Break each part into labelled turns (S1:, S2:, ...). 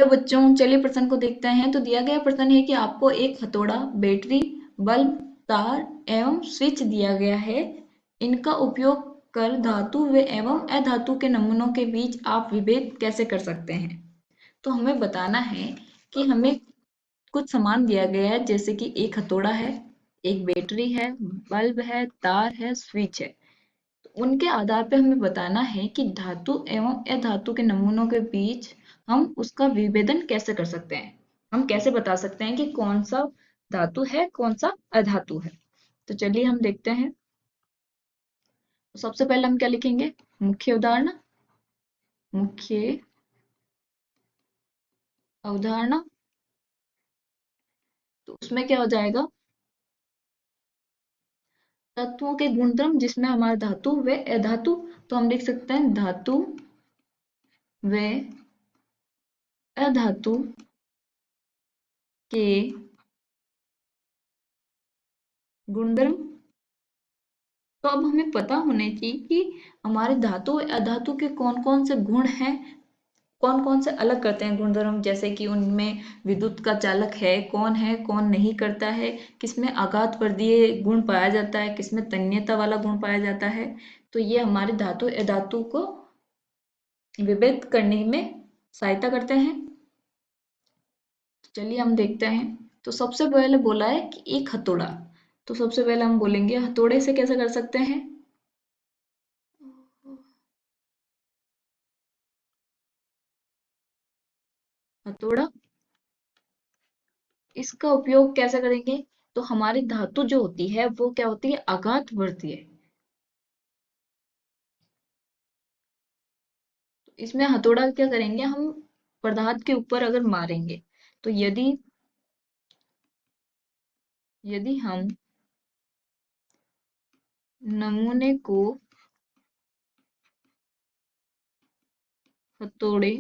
S1: बच्चों, चलिए प्रश्न को देखते हैं। तो दिया गया प्रश्न है कि आपको एक हथौड़ा, बैटरी, बल्ब, तार एवं स्विच दिया गया है। इनका उपयोग कर धातु व एवं अधातु के नमूनों के बीच आप विभेद कैसे कर सकते हैं। तो हमें बताना है कि हमें कुछ सामान दिया गया है, जैसे कि एक हथौड़ा है, एक बैटरी है, बल्ब है, तार है, स्विच है। उनके आधार पे हमें बताना है कि धातु एवं अधातु के नमूनों के बीच हम उसका विभेदन कैसे कर सकते हैं। हम कैसे बता सकते हैं कि कौन सा धातु है, कौन सा अधातु है। तो चलिए हम देखते हैं। तो सबसे पहले हम क्या लिखेंगे, मुख्य उदाहरण, मुख्य अवधारणा। तो उसमें क्या हो जाएगा, तत्वों के गुणधर्म, जिसमें हमारा धातु व अधातु। तो हम लिख सकते हैं धातु व अधातु के गुणधर्म। तो अब हमें पता होने चाहिए कि हमारे धातु और अधातु के कौन कौन से गुण हैं, कौन कौन से अलग करते हैं गुणधर्म। जैसे कि उनमें विद्युत का चालक है, कौन नहीं करता है, किसमें आघात वर्धीय गुण पाया जाता है, किसमें तन्यता वाला गुण पाया जाता है। तो ये हमारे धातु अधातु को विभेद करने में सहायता करते हैं। तो चलिए हम देखते हैं। तो सबसे पहले बोला है कि एक हथौड़ा। तो सबसे पहले हम बोलेंगे हथौड़े से कैसे कर सकते हैं। हथौड़ा, इसका उपयोग कैसे करेंगे। तो हमारी धातु जो होती है वो क्या होती है, आघात बढ़ती है। तो इसमें हथौड़ा क्या करेंगे, हम पदार्थ के ऊपर अगर मारेंगे, तो यदि यदि हम नमूने को हथौड़े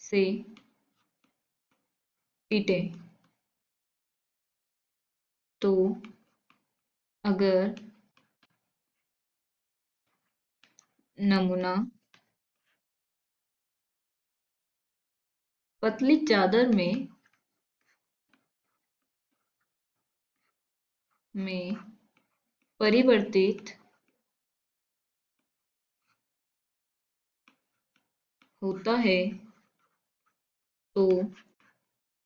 S1: से पीटे, तो अगर नमूना पतली चादर में परिवर्तित होता है, तो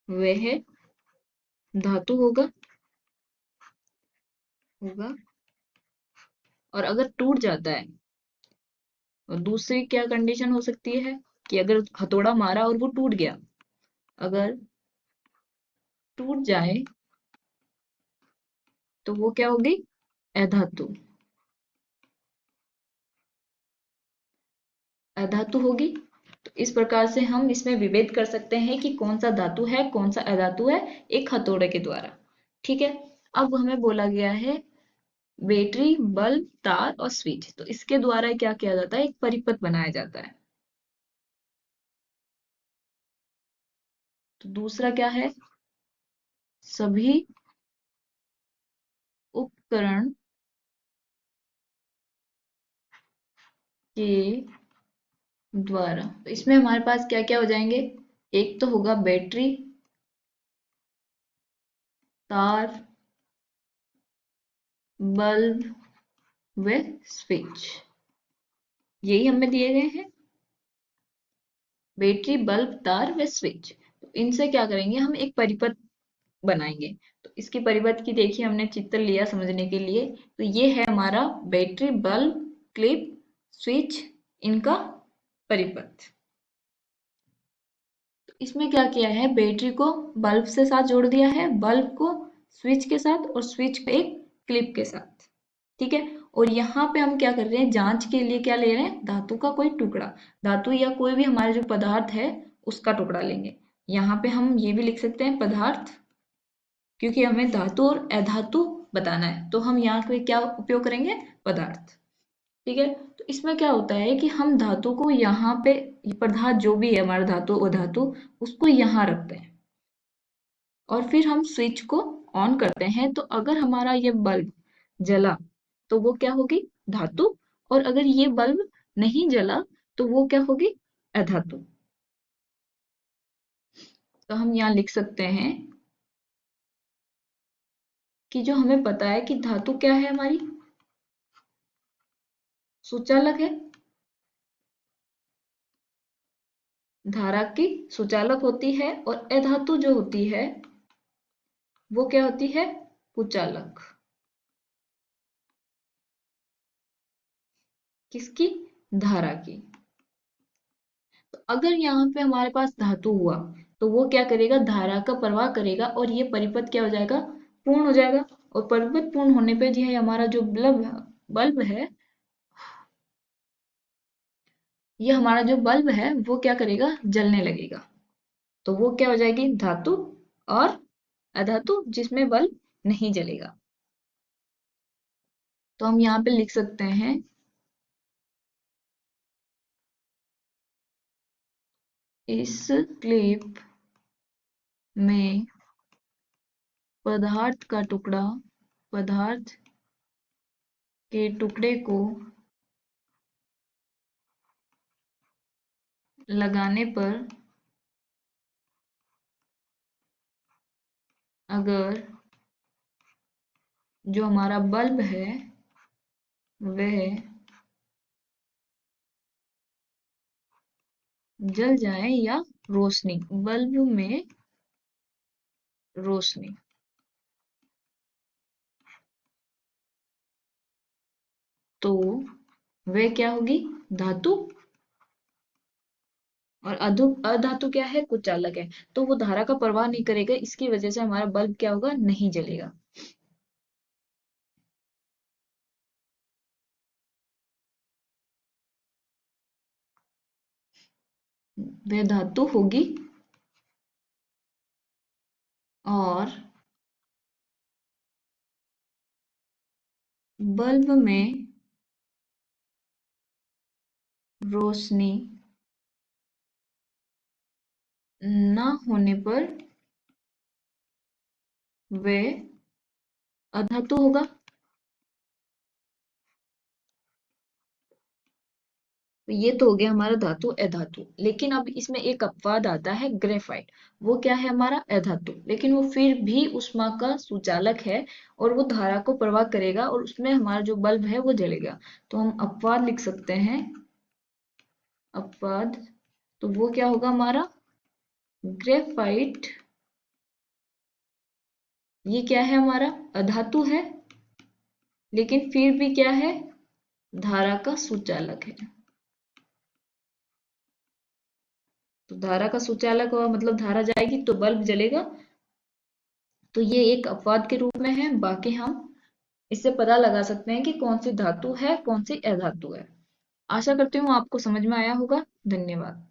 S1: वह धातु होगा। और अगर टूट जाता है, और दूसरी क्या कंडीशन हो सकती है कि अगर हथौड़ा मारा और वो टूट गया, अगर टूट जाए तो वो क्या होगी, अधातु, अधातु होगी। तो इस प्रकार से हम इसमें विभेद कर सकते हैं कि कौन सा धातु है, कौन सा अधातु है, एक हथौड़े के द्वारा। ठीक है। अब हमें बोला गया है बैटरी, बल्ब, तार और स्विच। तो इसके द्वारा क्या किया जाता है, एक परिपथ बनाया जाता है। तो दूसरा क्या है, सभी उपकरण के द्वारा। तो इसमें हमारे पास क्या क्या हो जाएंगे, एक तो होगा बैटरी, तार, बल्ब व स्विच। यही हमें दिए गए हैं, बैटरी, बल्ब, तार व स्विच। तो इनसे क्या करेंगे, हम एक परिपथ बनाएंगे। तो इसकी परिपथ की देखिए, हमने चित्र लिया समझने के लिए। तो ये है हमारा बैटरी, बल्ब, क्लिप, स्विच, इनका परिपथ। तो इसमें क्या किया है, बैटरी को बल्ब से साथ जोड़ दिया है, बल्ब को स्विच के साथ और स्विच को एक क्लिप के साथ। ठीक है। और यहाँ पे हम क्या कर रहे हैं, जांच के लिए क्या ले रहे हैं, धातु का कोई टुकड़ा, धातु या कोई भी हमारे जो पदार्थ है उसका टुकड़ा लेंगे। यहाँ पे हम ये भी लिख सकते हैं पदार्थ, क्योंकि हमें धातु और अधातु बताना है। तो हम यहाँ पे क्या उपयोग करेंगे, पदार्थ। ठीक है। तो इसमें क्या होता है कि हम धातु को यहाँ पे, ये पदार्थ जो भी है हमारा धातु अधातु, उसको यहाँ रखते हैं और फिर हम स्विच को ऑन करते हैं। तो अगर हमारा ये बल्ब जला तो वो क्या होगी, धातु। और अगर ये बल्ब नहीं जला तो वो क्या होगी, अधातु। तो हम यहाँ लिख सकते हैं कि जो हमें पता है कि धातु क्या है हमारी, सुचालक है, धारा की सुचालक होती है, और अधातु जो होती है वो क्या होती है, कुचालक। किसकी, धारा की। तो अगर यहाँ पे हमारे पास धातु हुआ तो वो क्या करेगा, धारा का प्रवाह करेगा, और ये परिपथ क्या हो जाएगा, पूर्ण हो जाएगा। और परिपथ पूर्ण होने पे जो है हमारा जो बल्ब है, ये हमारा जो बल्ब है वो क्या करेगा, जलने लगेगा। तो वो क्या हो जाएगी, धातु और अधातु, जिसमें बल्ब नहीं जलेगा। तो हम यहाँ पे लिख सकते हैं, इस क्लिप में पदार्थ के टुकड़े को लगाने पर अगर जो हमारा बल्ब है वह जल जाए, या रोशनी, बल्ब में रोशनी, तो वह क्या होगी, धातु। और अधातु क्या है, कुचालक है। तो वो धारा का प्रवाह नहीं करेगा, इसकी वजह से हमारा बल्ब क्या होगा, नहीं जलेगा। वह धातु होगी और बल्ब में रोशनी न होने पर वह अधातु होगा। तो ये तो हो गया हमारा धातु अधातु। लेकिन अब इसमें एक अपवाद आता है, ग्रेफाइट। वो क्या है, हमारा अधातु, लेकिन वो फिर भी ऊष्मा का सुचालक है, और वो धारा को प्रवाह करेगा, और उसमें हमारा जो बल्ब है वो जलेगा। तो हम अपवाद लिख सकते हैं, अपवाद। तो वो क्या होगा हमारा, ग्रेफाइट। ये क्या है हमारा, अधातु है, लेकिन फिर भी क्या है, धारा का सुचालक है। तो धारा का सुचालक हुआ मतलब धारा जाएगी तो बल्ब जलेगा। तो ये एक अपवाद के रूप में है। बाकी हम इससे पता लगा सकते हैं कि कौन सी धातु है, कौन सी अधातु है। आशा करती हूँ आपको समझ में आया होगा। धन्यवाद।